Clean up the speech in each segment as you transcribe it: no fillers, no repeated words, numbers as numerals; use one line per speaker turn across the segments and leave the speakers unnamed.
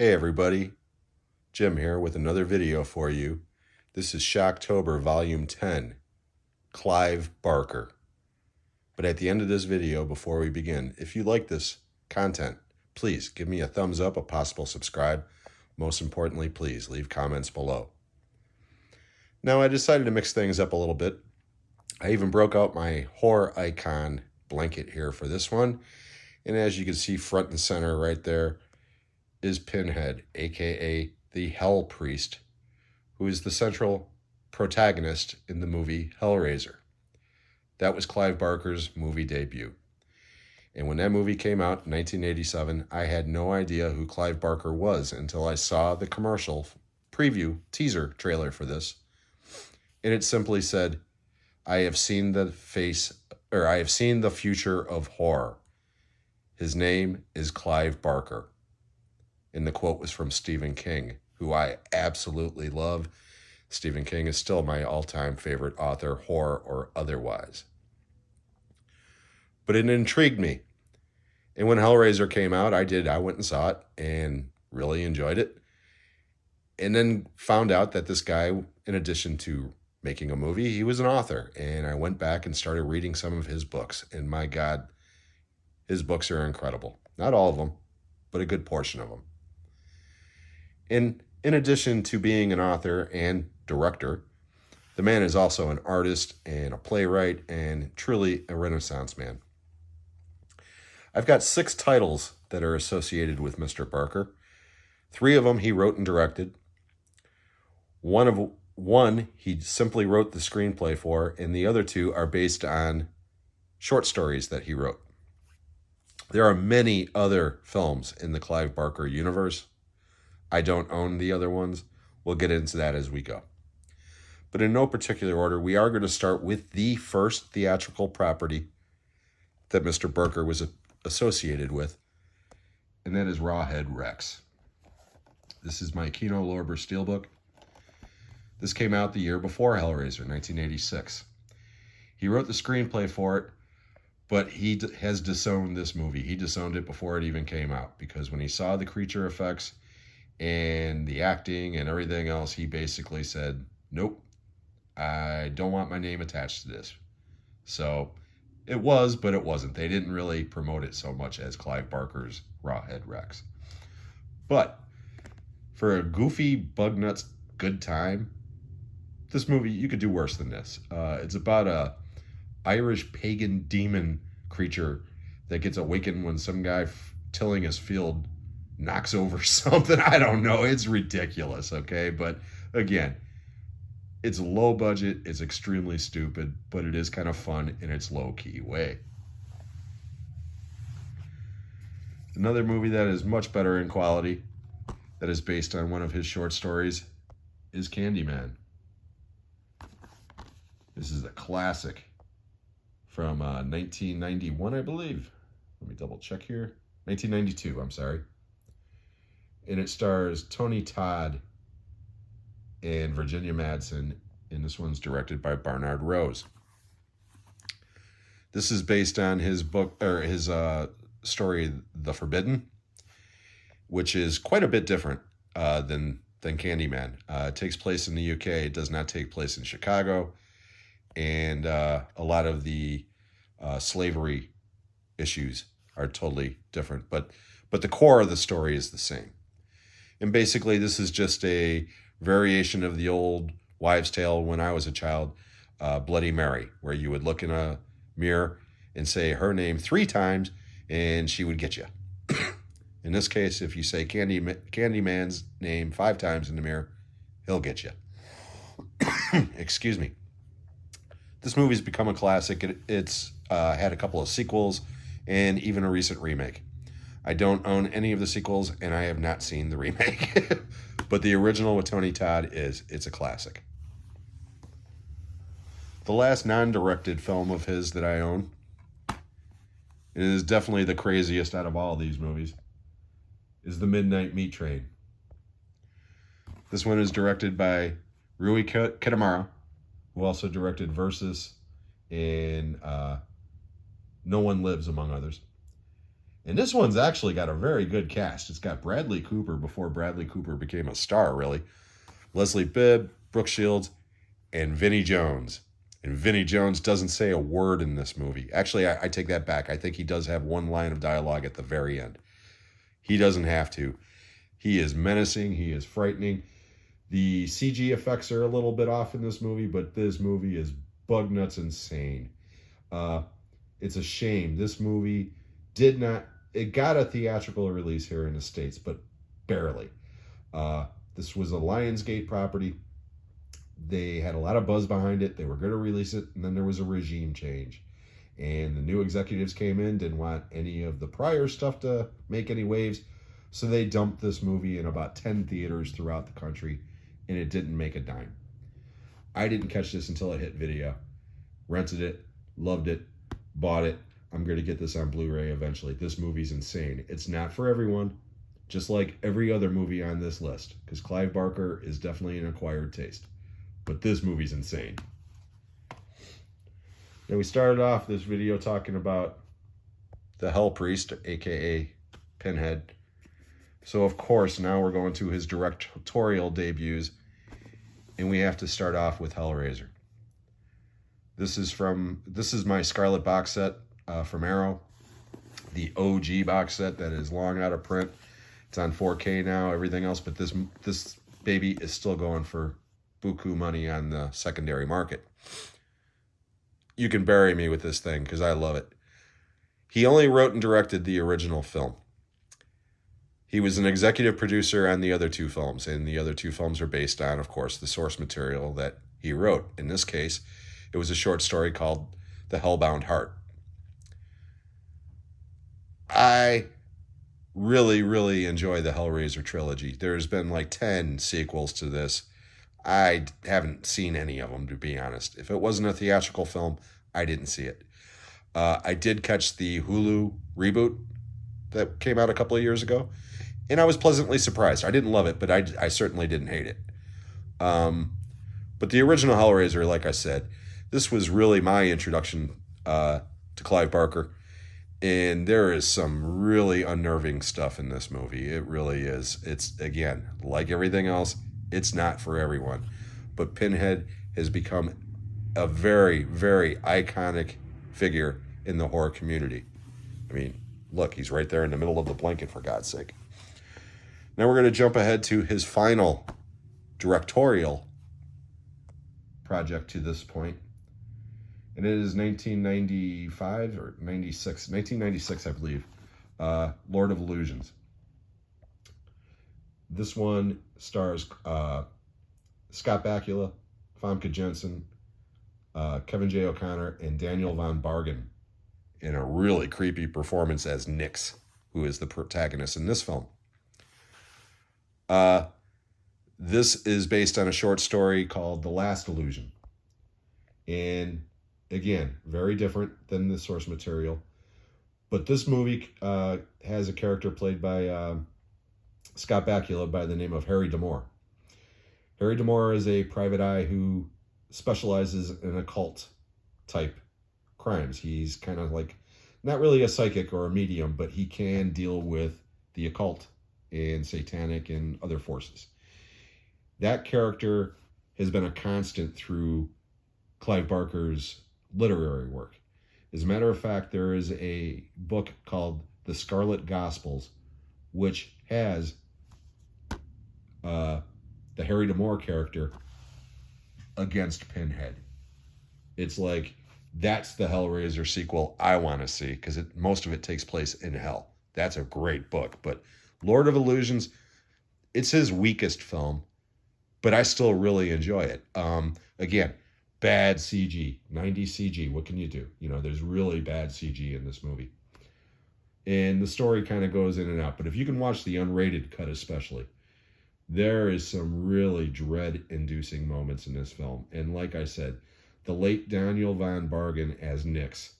Hey everybody, Jim here with another video for you. This is Shocktober Volume 10, Clive Barker. But at the end of this video, before we begin, if you like this content, please give me a thumbs up, a possible subscribe. Most importantly, please leave comments below. Now I decided to mix things up a little bit. I even broke out my horror icon blanket here for this one. And as you can see front and center right there, is Pinhead, aka the Hell Priest, who is the central protagonist in the movie Hellraiser. That was Clive Barker's movie debut. And when that movie came out in 1987, I had no idea who Clive Barker was until I saw the commercial preview teaser trailer for this. And it simply said, I have seen the future of horror. His name is Clive Barker. And the quote was from Stephen King, who I absolutely love. Stephen King is still my all-time favorite author, horror or otherwise. But it intrigued me. And when Hellraiser came out, I went and saw it and really enjoyed it. And then found out that this guy, in addition to making a movie, he was an author. And I went back and started reading some of his books. And my God, his books are incredible. Not all of them, but a good portion of them. In addition to being an author and director, the man is also an artist and a playwright and truly a Renaissance man. I've got 6 titles that are associated with Mr. Barker. 3 of them he wrote and directed. One he simply wrote the screenplay for, and the other 2 are based on short stories that he wrote. There are many other films in the Clive Barker universe. I don't own the other ones. We'll get into that as we go. But in no particular order, we are going to start with the first theatrical property that Mr. Barker was associated with, and that is Rawhead Rex. This is my Kino Lorber Steelbook. This came out the year before Hellraiser, 1986. He wrote the screenplay for it, but he has disowned this movie. He disowned it before it even came out, because when he saw the creature effects and the acting and everything else, he basically said, nope, I don't want my name attached to this. So it was, but it wasn't. They didn't really promote it so much as Clive Barker's Rawhead Rex. But for a goofy, bug nuts, good time, this movie, you could do worse than this. It's about a Irish pagan demon creature that gets awakened when some guy tilling his field knocks over something. I don't know. It's ridiculous, okay? But again, it's low budget. It's extremely stupid, but it is kind of fun in its low-key way. Another movie that is much better in quality, that is based on one of his short stories, is Candyman. This is a classic from 1991, I believe. Let me double check here. 1992, I'm sorry. And it stars Tony Todd and Virginia Madsen, and this one's directed by Bernard Rose. This is based on his book, or his story, The Forbidden, which is quite a bit different than Candyman. It takes place in the UK. It does not take place in Chicago. And a lot of the slavery issues are totally different. But the core of the story is the same. And basically, this is just a variation of the old wives' tale when I was a child, Bloody Mary, where you would look in a mirror and say her name 3 times, and she would get you. In this case, if you say Candyman's name 5 times in the mirror, he'll get you. Excuse me. This movie's become a classic. It's had a couple of sequels and even a recent remake. I don't own any of the sequels, and I have not seen the remake. But the original with Tony Todd it's a classic. The last non-directed film of his that I own, and it is definitely the craziest out of all these movies, is The Midnight Meat Train. This one is directed by Rui Kitamura, who also directed Versus and No One Lives, among others. And this one's actually got a very good cast. It's got Bradley Cooper before Bradley Cooper became a star, really. Leslie Bibb, Brooke Shields, and Vinnie Jones. And Vinnie Jones doesn't say a word in this movie. Actually, I take that back. I think he does have one line of dialogue at the very end. He doesn't have to. He is menacing. He is frightening. The CG effects are a little bit off in this movie, but this movie is bug nuts insane. It's a shame. This movie it got a theatrical release here in the States, but barely. This was a Lionsgate property. They had a lot of buzz behind it. They were going to release it, and then there was a regime change. And the new executives came in, didn't want any of the prior stuff to make any waves, so they dumped this movie in about 10 theaters throughout the country, and it didn't make a dime. I didn't catch this until it hit video. Rented it, loved it, bought it. I'm going to get this on Blu-ray eventually. This movie's insane. It's not for everyone, just like every other movie on this list, because Clive Barker is definitely an acquired taste. But this movie's insane. Now, we started off this video talking about the Hell Priest, aka Pinhead. So, of course, now we're going to his directorial debuts, and we have to start off with Hellraiser. This is my Scarlet box set from Arrow, the OG box set that is long out of print. It's on 4K now, everything else, but this baby is still going for buku money on the secondary market. You can bury me with this thing because I love it. He only wrote and directed the original film. He was an executive producer on the other two films, and the other two films are based on, of course, the source material that he wrote. In this case, it was a short story called The Hellbound Heart. I really, really enjoy the Hellraiser trilogy. There's been like 10 sequels to this. I haven't seen any of them, to be honest. If it wasn't a theatrical film, I didn't see it. I did catch the Hulu reboot that came out a couple of years ago, and I was pleasantly surprised. I didn't love it, but I certainly didn't hate it. But the original Hellraiser, like I said, this was really my introduction to Clive Barker, and there is some really unnerving stuff in this movie. It really is. It's, again, like everything else, it's not for everyone. But Pinhead has become a very, very iconic figure in the horror community. I mean, look, he's right there in the middle of the blanket, for God's sake. Now we're going to jump ahead to his final directorial project to this point. And it is 1995 or 96, 1996, I believe, Lord of Illusions. This one stars Scott Bakula, Famke Janssen, Kevin J. O'Connor, and Daniel Von Bargen in a really creepy performance as Nyx, who is the protagonist in this film. This is based on a short story called The Last Illusion. And again, very different than the source material. But this movie has a character played by Scott Bakula by the name of Harry D'Amour. Harry D'Amour is a private eye who specializes in occult type crimes. He's kind of like, not really a psychic or a medium, but he can deal with the occult and satanic and other forces. That character has been a constant through Clive Barker's literary work. As a matter of fact, there is a book called The Scarlet Gospels, which has the Harry D'Amour character against Pinhead. It's like, that's the Hellraiser sequel I want to see, because most of it takes place in hell. That's a great book. But Lord of Illusions, it's his weakest film, but I still really enjoy it. Again, bad CG, 90s CG. What can you do? You know, there's really bad CG in this movie. And the story kind of goes in and out. But if you can watch the unrated cut especially, there is some really dread-inducing moments in this film. And like I said, the late Daniel Von Bargen as Nyx.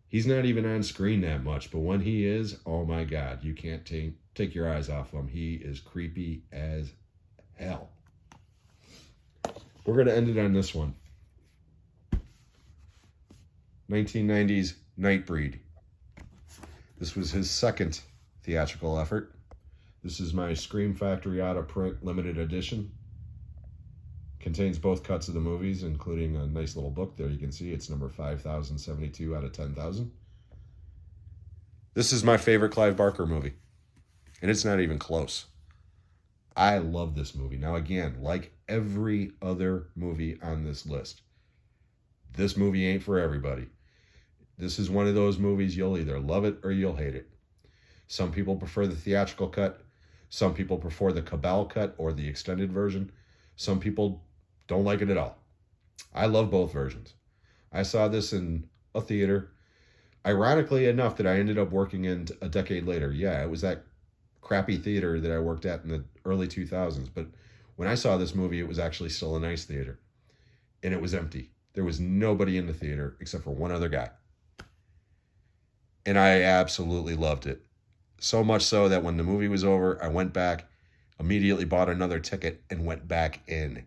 He's not even on screen that much, but when he is, oh my God, you can't take your eyes off him. He is creepy as hell. We're going to end it on this one. 1990s Nightbreed. This was his second theatrical effort. This is my Scream Factory out of print limited edition. Contains both cuts of the movies, including a nice little book there. You can see it's number 5072 out of 10,000. This is my favorite Clive Barker movie, and it's not even close. I love this movie. Now, again, like every other movie on this list, this movie ain't for everybody. This is one of those movies you'll either love it or you'll hate it. Some people prefer the theatrical cut. Some people prefer the Cabal cut or the extended version. Some people don't like it at all. I love both versions. I saw this in a theater. Ironically enough, that I ended up working in a decade later. Yeah, it was that crappy theater that I worked at in the early 2000s. But when I saw this movie, it was actually still a nice theater. And it was empty. There was nobody in the theater except for one other guy. And I absolutely loved it. So much so that when the movie was over, I went back, immediately bought another ticket, and went back in.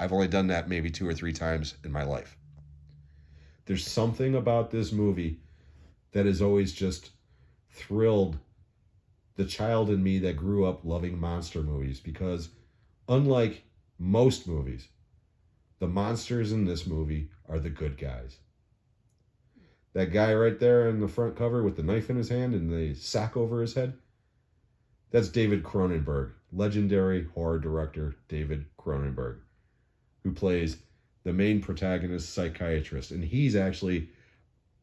I've only done that maybe 2 or 3 times in my life. There's something about this movie that has always just thrilled the child in me that grew up loving monster movies, because unlike most movies, the monsters in this movie are the good guys. That guy right there in the front cover with the knife in his hand and the sack over his head, that's David Cronenberg, legendary horror director David Cronenberg, who plays the main protagonist psychiatrist. And he's actually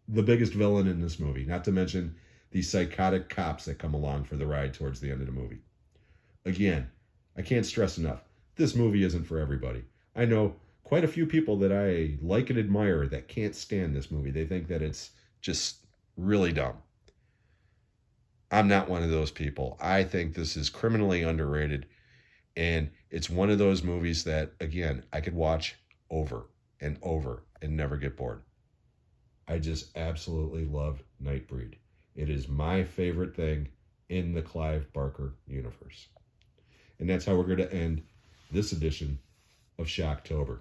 the biggest villain in this movie, not to mention the psychotic cops that come along for the ride towards the end of the movie. Again, I can't stress enough, this movie isn't for everybody. I know quite a few people that I like and admire that can't stand this movie. They think that it's just really dumb. I'm not one of those people. I think this is criminally underrated, and it's one of those movies that, again, I could watch over and over and never get bored. I just absolutely love Nightbreed. It is my favorite thing in the Clive Barker universe. And that's how we're going to end this edition of Shocktober.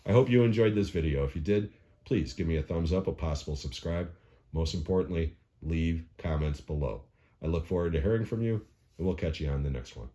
I hope you enjoyed this video. If you did, please give me a thumbs up, a possible subscribe. Most importantly, leave comments below. I look forward to hearing from you, and we'll catch you on the next one.